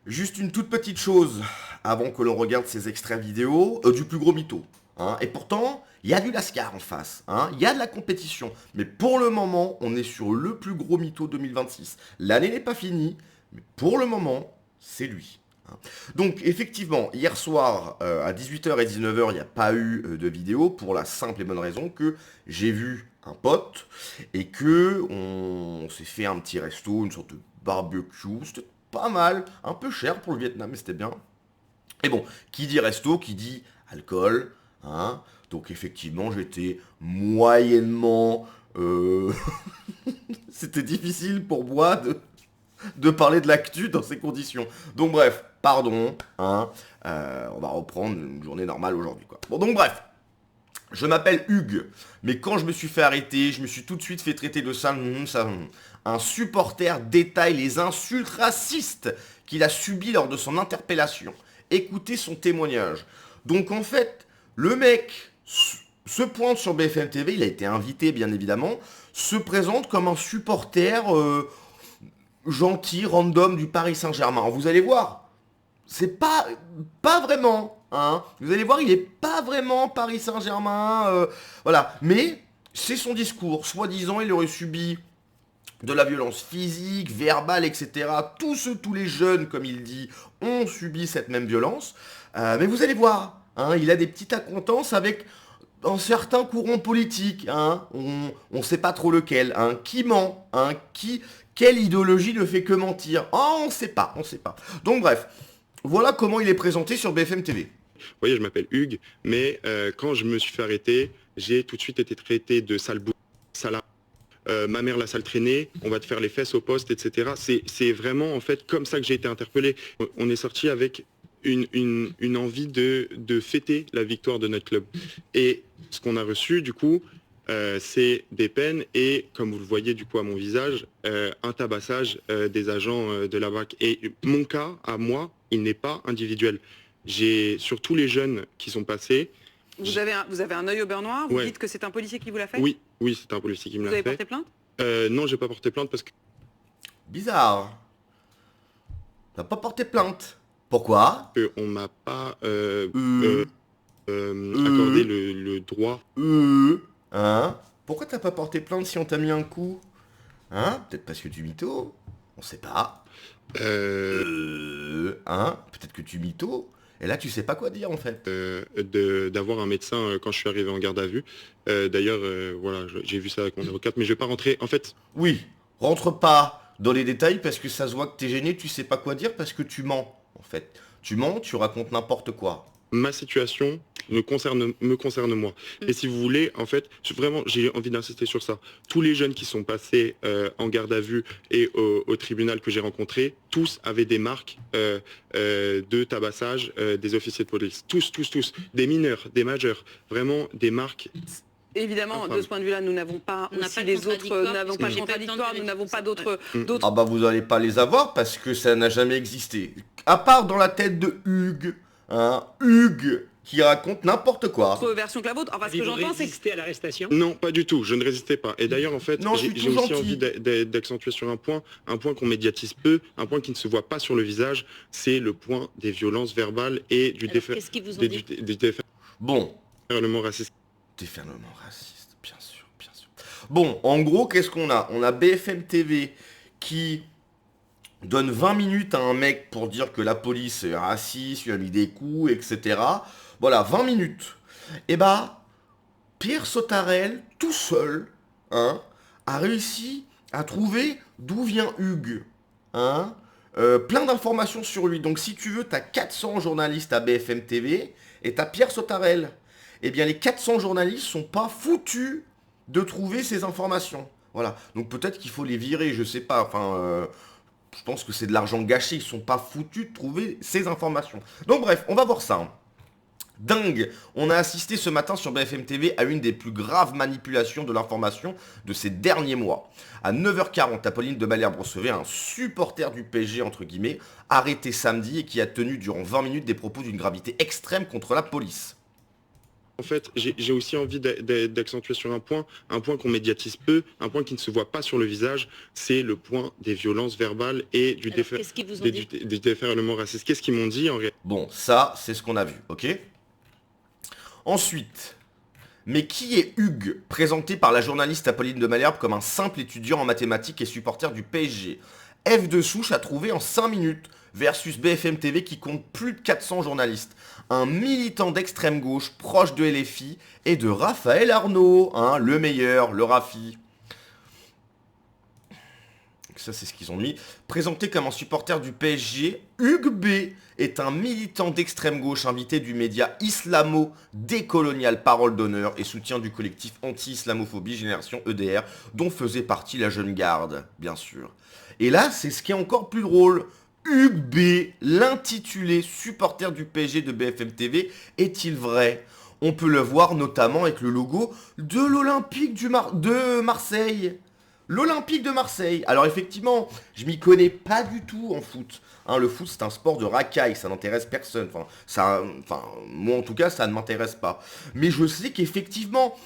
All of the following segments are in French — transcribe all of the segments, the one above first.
Juste une toute petite chose avant que l'on regarde ces extraits vidéo du plus gros mytho. Hein. Et pourtant, il y a du Lascar en face. Hein. Il y a de la compétition. Mais pour le moment, on est sur le plus gros mytho 2026. L'année n'est pas finie, mais pour le moment, c'est lui. Hein. Donc effectivement, hier soir à 18h et 19h, il n'y a pas eu de vidéo pour la simple et bonne raison que j'ai vu un pote et que on s'est fait un petit resto, une sorte de barbecue. C'était pas mal, un peu cher pour le Vietnam, mais c'était bien. Et bon, qui dit resto, qui dit alcool, hein. Donc effectivement, j'étais moyennement... C'était difficile pour moi de parler de l'actu dans ces conditions. Donc bref, pardon, hein. On va reprendre une journée normale aujourd'hui, quoi. Bon, donc bref. Je m'appelle Hugues, mais quand je me suis fait arrêter, je me suis tout de suite fait traiter de ça. Un supporter détaille les insultes racistes qu'il a subies lors de son interpellation. Écoutez son témoignage. Donc en fait, le mec se pointe sur BFM TV, il a été invité bien évidemment, se présente comme un supporter gentil, random du Paris Saint-Germain. Vous allez voir, c'est pas vraiment. Hein. Vous allez voir, il est pas vraiment Paris Saint-Germain. Voilà. Mais c'est son discours. Soi-disant, il aurait subi de la violence physique, verbale, etc. Tous les jeunes, comme il dit, ont subi cette même violence. Mais vous allez voir, hein, il a des petites accointances avec un certain courant politique. Hein, on ne sait pas trop lequel. Hein, qui ment, hein, quelle idéologie ne fait que mentir. Oh, on ne sait pas, on ne sait pas. Donc bref, voilà comment il est présenté sur BFM TV. Vous voyez, je m'appelle Hugues, mais quand je me suis fait arrêter, j'ai tout de suite été traité de sale bout, sale. Ma mère la sale traînée, on va te faire les fesses au poste, etc. C'est vraiment en fait comme ça que j'ai été interpellé. On est sorti avec une envie de fêter la victoire de notre club. Et ce qu'on a reçu du coup, c'est des peines et, comme vous le voyez du coup à mon visage, un tabassage des agents de la BAC. Et mon cas, à moi, il n'est pas individuel. J'ai sur tous les jeunes qui sont passés. Vous avez un œil au beurre noir. Vous dites que c'est un policier qui vous l'a fait. Oui, c'est un policier qui me l'a fait. Vous avez porté plainte? Non, j'ai pas porté plainte parce que... Bizarre. T'as pas porté plainte. Pourquoi? On m'a pas accordé le droit. Hein? Pourquoi t'as pas porté plainte si on t'a mis un coup? Hein? Peut-être parce que tu mytho? On sait pas. Hein? Peut-être que tu mytho? Et là, tu sais pas quoi dire en fait. D'avoir un médecin quand je suis arrivé en garde à vue. D'ailleurs, voilà, j'ai vu ça avec mon avocate, mais je vais pas rentrer. En fait... Oui, rentre pas dans les détails parce que ça se voit que t'es gêné, tu sais pas quoi dire parce que tu mens en fait. Tu mens, tu racontes n'importe quoi. Ma situation me concerne moi. Et si vous voulez, en fait, vraiment, j'ai envie d'insister sur ça. Tous les jeunes qui sont passés en garde à vue et au tribunal que j'ai rencontré, tous avaient des marques de tabassage des officiers de police. Tous. Des mineurs, des majeurs. Vraiment des marques. Évidemment, de ce point de vue-là, nous n'avons pas aussi les autres, nous n'avons pas de contradictoire, nous n'avons pas d'autres... Ah bah vous n'allez pas les avoir parce que ça n'a jamais existé. À part dans la tête de Hugues. Hein, Hugues qui raconte n'importe quoi. Autre version que la vôtre. Enfin, ce que j'entends, c'est que... à l'arrestation? Non, pas du tout. Je ne résistais pas. Et d'ailleurs, en fait, j'ai aussi envie d'accentuer sur un point qu'on médiatise peu, un point qui ne se voit pas sur le visage, c'est le point des violences verbales et du Bon. déferlement raciste. Déferlement raciste, bien sûr, bien sûr. Bon, en gros, qu'est-ce qu'on a? On a BFM TV qui donne 20 minutes à un mec pour dire que la police est raciste, lui a mis des coups, etc. Voilà, 20 minutes. Et bah, Pierre Sautarel, tout seul, hein, a réussi à trouver d'où vient Hugues. Hein, plein d'informations sur lui. Donc si tu veux, t'as 400 journalistes à BFM TV et t'as Pierre Sautarel. Eh bien, les 400 journalistes sont pas foutus de trouver ces informations. Voilà. Donc peut-être qu'il faut les virer, je sais pas. Enfin... je pense que c'est de l'argent gâché, ils sont pas foutus de trouver ces informations. Donc bref, on va voir ça. Hein. Dingue, on a assisté ce matin sur BFM TV à une des plus graves manipulations de l'information de ces derniers mois. À 9h40, Apolline de Malherbe recevait un supporter du PSG, entre guillemets, arrêté samedi et qui a tenu durant 20 minutes des propos d'une gravité extrême contre la police. En fait, j'ai aussi envie d'accentuer sur un point qu'on médiatise peu, un point qui ne se voit pas sur le visage, c'est le point des violences verbales et du déferlement raciste. Qu'est-ce qu'ils m'ont dit en réalité? Bon, ça, c'est ce qu'on a vu, ok? Ensuite, mais qui est Hugues, présenté par la journaliste Apolline de Malherbe comme un simple étudiant en mathématiques et supporter du PSG? F de Souche a trouvé en 5 minutes versus BFM TV qui compte plus de 400 journalistes. Un militant d'extrême gauche proche de LFI et de Raphaël Arnaud, hein, le meilleur, le Rafi. Ça c'est ce qu'ils ont mis. Présenté comme un supporter du PSG, Hugues B est un militant d'extrême gauche invité du média islamo-décolonial Parole d'honneur et soutien du collectif anti-islamophobie Génération EDR dont faisait partie la jeune garde, bien sûr. Et là, c'est ce qui est encore plus drôle. Hugues B, l'intitulé supporter du PSG de BFM TV, est-il vrai? On peut le voir notamment avec le logo de l'Olympique de Marseille. L'Olympique de Marseille. Alors effectivement, je m'y connais pas du tout en foot. Hein, le foot, c'est un sport de racaille, ça n'intéresse personne. Moi en tout cas, ça ne m'intéresse pas. Mais je sais qu'effectivement,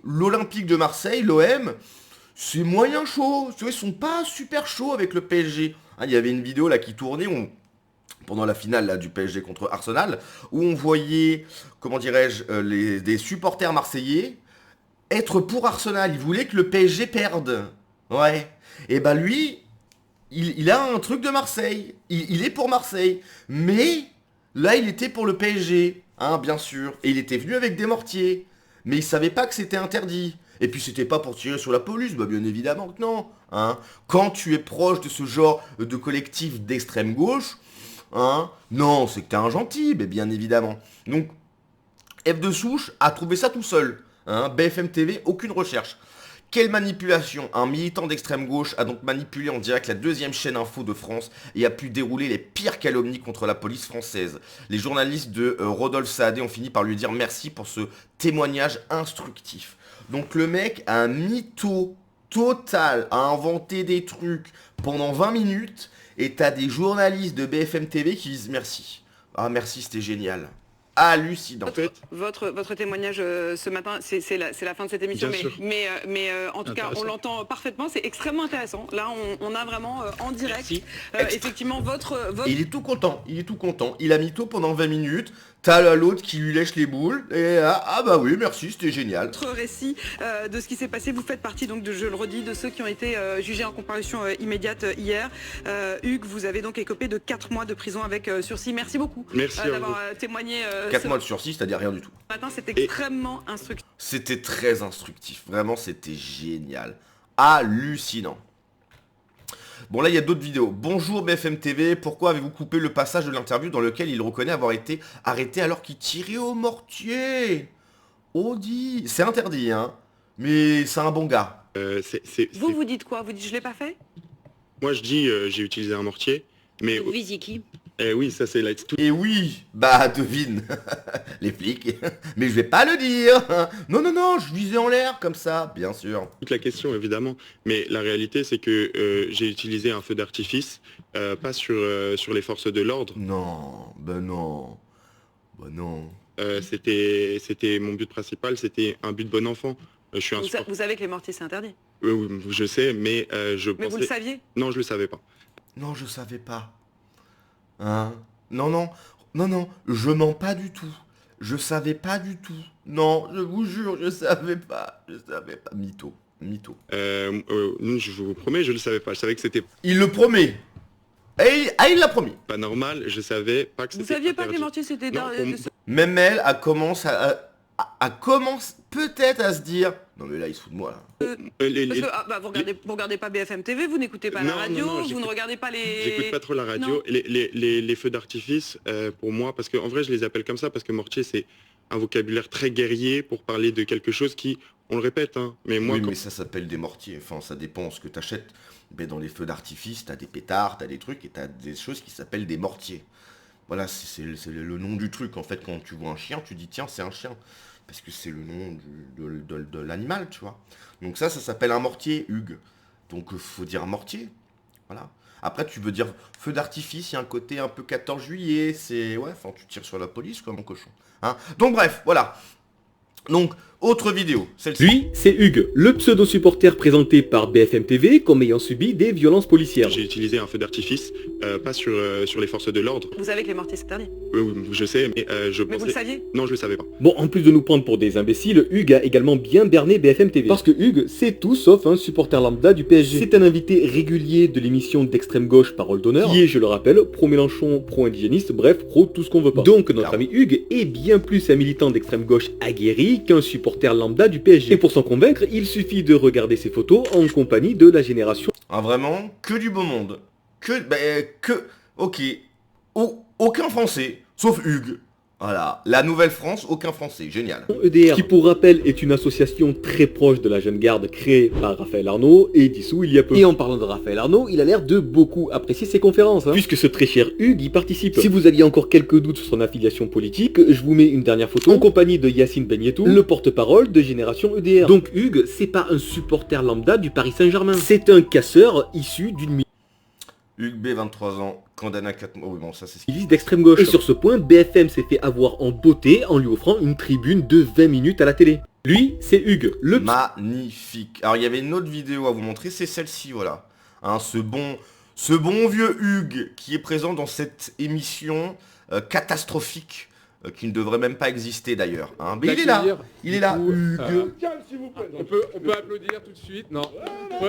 l'Olympique de Marseille, l'OM, c'est moyen chaud. Tu vois, ils sont pas super chauds avec le PSG. Hein, il y avait une vidéo là qui tournait pendant la finale là, du PSG contre Arsenal, où on voyait, comment dirais-je, des supporters marseillais être pour Arsenal. Ils voulaient que le PSG perde. Ouais. Et bah lui, il a un truc de Marseille. Il est pour Marseille. Mais là, il était pour le PSG. Hein, bien sûr. Et il était venu avec des mortiers. Mais il savait pas que c'était interdit. Et puis c'était pas pour tirer sur la police, bah bien évidemment que non. Hein. Quand tu es proche de ce genre de collectif d'extrême gauche, hein, non, c'est que t'es un gentil, mais bien évidemment. Donc, F de Souche a trouvé ça tout seul. Hein, BFM TV, aucune recherche. Quelle manipulation! Un militant d'extrême gauche a donc manipulé en direct la deuxième chaîne info de France et a pu dérouler les pires calomnies contre la police française. Les journalistes de Rodolphe Saadé ont fini par lui dire merci pour ce témoignage instructif. Donc le mec a un mytho total, a inventé des trucs pendant 20 minutes et t'as des journalistes de BFM TV qui disent merci. Ah merci, c'était génial. Hallucinant. Votre témoignage ce matin, c'est la fin de cette émission, mais en tout cas, on l'entend parfaitement, c'est extrêmement intéressant. Là, on a vraiment en direct, effectivement, votre... Il est tout content, il a mytho pendant 20 minutes, t'as l'autre qui lui lèche les boules, et ah bah oui, merci, c'était génial. Votre récit de ce qui s'est passé, vous faites partie, donc, je le redis, de ceux qui ont été jugés en comparution immédiate hier. Hugues, vous avez donc écopé de 4 mois de prison avec sursis. Merci beaucoup d'avoir témoigné. 4 mois de sursis, c'est-à-dire rien du tout. Ce matin, c'est extrêmement instructif. C'était très instructif, vraiment, c'était génial. Hallucinant. Bon là il y a d'autres vidéos. Bonjour BFM TV, pourquoi avez-vous coupé le passage de l'interview dans lequel il reconnaît avoir été arrêté alors qu'il tirait au mortier? Audi, c'est interdit hein, mais c'est un bon gars. Vous dites quoi? Vous dites je l'ai pas fait? Moi je dis j'ai utilisé un mortier, mais... Vous visez qui? Oui, ça c'est là. Et oui, bah devine, les flics, mais je vais pas le dire. Non, je visais en l'air comme ça, bien sûr. Toute la question évidemment, mais la réalité c'est que j'ai utilisé un feu d'artifice, pas sur les forces de l'ordre. Non. C'était mon but principal, c'était un but de bon enfant. Vous savez que les mortiers c'est interdit? Oui, je sais, mais je pensais... Mais vous le saviez? Non, je le savais pas. Non, je savais pas. Hein? Non, je mens pas du tout. Je savais pas du tout. Non, je vous jure, je savais pas. Mytho. Je vous promets, je le savais pas. Je savais que c'était... Il le promet. Il l'a promis. Pas normal, je savais pas que c'était... Vous saviez pas que les mortiers c'était... Même elle a commencé peut-être à se dire... Non mais là, il se fout de moi, là. Vous regardez pas BFM TV, vous n'écoutez pas la radio, vous ne regardez pas les... J'écoute pas trop la radio. Les feux d'artifice, pour moi, parce qu'en vrai, je les appelle comme ça, parce que mortier, c'est un vocabulaire très guerrier pour parler de quelque chose qui, on le répète, hein, mais moi... Oui, mais ça s'appelle des mortiers, enfin, ça dépend ce que t'achètes. Mais dans les feux d'artifice, t'as des pétards, t'as des trucs, et t'as des choses qui s'appellent des mortiers. Voilà, c'est le nom du truc, en fait, quand tu vois un chien, tu dis, tiens, c'est un chien. Parce que c'est le nom de l'animal, tu vois. Donc ça s'appelle un mortier, Hugues. Donc faut dire mortier. Voilà. Après, tu veux dire feu d'artifice, il y a un côté un peu 14 juillet, c'est... Ouais, enfin, tu tires sur la police comme un cochon. Hein. Donc bref, voilà. Donc, autre vidéo, celle-ci. Lui, c'est Hugues, le pseudo-supporter présenté par BFM TV comme ayant subi des violences policières. J'ai utilisé un feu d'artifice, pas sur les forces de l'ordre. Vous savez que les mortiers c'est interdit. Je sais, mais je pensais... Mais vous le saviez? Non, je le savais pas. Bon, en plus de nous prendre pour des imbéciles, Hugues a également bien berné BFM TV. Parce que Hugues, c'est tout sauf un supporter lambda du PSG. C'est un invité régulier de l'émission d'extrême gauche Parole d'honneur, qui est, je le rappelle, pro-Mélenchon, pro-indigéniste, bref, pro tout ce qu'on veut pas. Donc notre ami Hugues est bien plus un militant d'extrême gauche aguerri qu'un supporter lambda du PSG. Et pour s'en convaincre, il suffit de regarder ses photos en compagnie de la génération. Ah, vraiment, que du beau monde. Ok. Aucun Français, sauf Hugues. Voilà, la Nouvelle-France, aucun Français, génial. EDR, qui pour rappel est une association très proche de la Jeune Garde créée par Raphaël Arnaud et dissous il y a peu. Et en parlant de Raphaël Arnaud, il a l'air de beaucoup apprécier ses conférences, puisque ce très cher Hugues y participe. Si vous aviez encore quelques doutes sur son affiliation politique, je vous mets une dernière photo en compagnie de Yacine Benyetou, le porte-parole de Génération EDR. Donc Hugues, c'est pas un supporter lambda du Paris Saint-Germain, c'est un casseur issu d'une Hugues B, 23 ans, condamné à 4 mois. Oui, bon, ça c'est ce milice d'extrême gauche. Et sur ce point, BFM s'est fait avoir en beauté en lui offrant une tribune de 20 minutes à la télé. Lui, c'est Hugues, le magnifique. Alors il y avait une autre vidéo à vous montrer, c'est celle-ci, voilà. Hein, ce bon vieux Hugues qui est présent dans cette émission catastrophique qui ne devrait même pas exister d'ailleurs. Hein. Mais il est là, Hugues. Calme s'il vous plaît. On peut applaudir tout de suite, non? Ouais.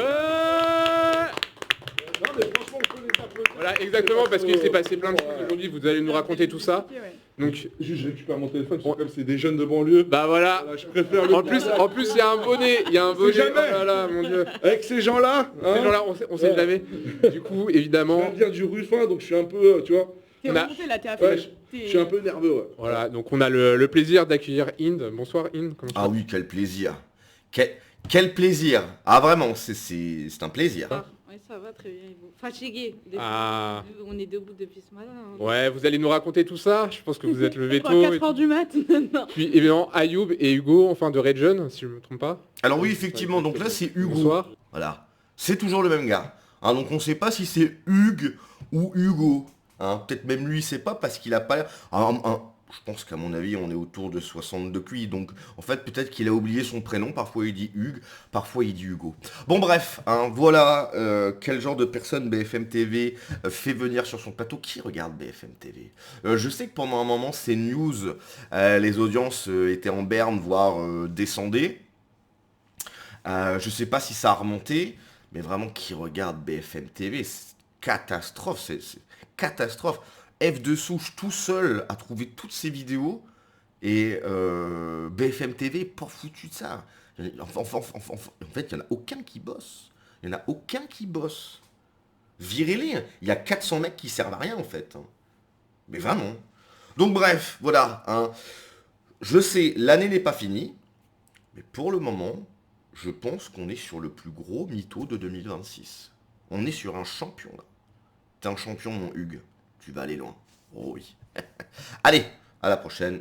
Non mais franchement on peut les applaudir. Voilà, exactement, parce qu'il s'est passé plein de choses aujourd'hui, vous allez nous raconter tout ça. Donc je récupère mon téléphone, parce que comme c'est des jeunes de banlieue. Bah voilà, je préfère le... En plus il y a un bonnet, Voilà, mon Dieu. Avec ces gens-là, hein, ces gens-là, on sait jamais. Du coup, évidemment. Je viens du Ruffin, donc je suis un peu, tu vois. T'es remonté là, t'es affaire. Je suis un peu nerveux, ouais. Voilà, donc on a le plaisir d'accueillir Inde. Bonsoir Inde, comment ça va? Ah oui, quel plaisir. Quel plaisir. Ah vraiment, c'est un plaisir. Oui, ça va très bien. Fatigué. On est debout depuis ce matin. Ouais, vous allez nous raconter tout ça. Je pense que vous êtes levé tôt. 4h du mat. Non. Puis évidemment, Ayoub et Hugo, enfin de Redjon, si je ne me trompe pas. Alors oui, effectivement, donc là c'est Hugo. Bonsoir. Voilà. C'est toujours le même gars. Hein, donc on ne sait pas si c'est Hugues ou Hugo. Hein, peut-être même lui, il sait pas parce qu'il a pas l'air... Je pense qu'à mon avis, on est autour de 62 QI. Donc, en fait, peut-être qu'il a oublié son prénom. Parfois, il dit Hugues. Parfois, il dit Hugo. Bon, bref. Hein, voilà quel genre de personne BFM TV fait venir sur son plateau. Qui regarde BFM TV? Je sais que pendant un moment, CNews, les audiences étaient en berne, voire descendaient. Je sais pas si ça a remonté. Mais vraiment, qui regarde BFM TV? C'est catastrophe. C'est catastrophe. F de souche tout seul a trouvé toutes ces vidéos et BFM TV pas foutu de ça. En fait, il n'y en a aucun qui bosse. Il n'y en a aucun qui bosse. Virez-les. Il y a 400 mecs qui servent à rien en fait. Mais vraiment. Donc bref, voilà. Hein. Je sais, l'année n'est pas finie. Mais pour le moment, je pense qu'on est sur le plus gros mytho de 2026. On est sur un champion là. T'es un champion mon Hugues. Tu vas aller loin. Oh oui. Allez, à la prochaine.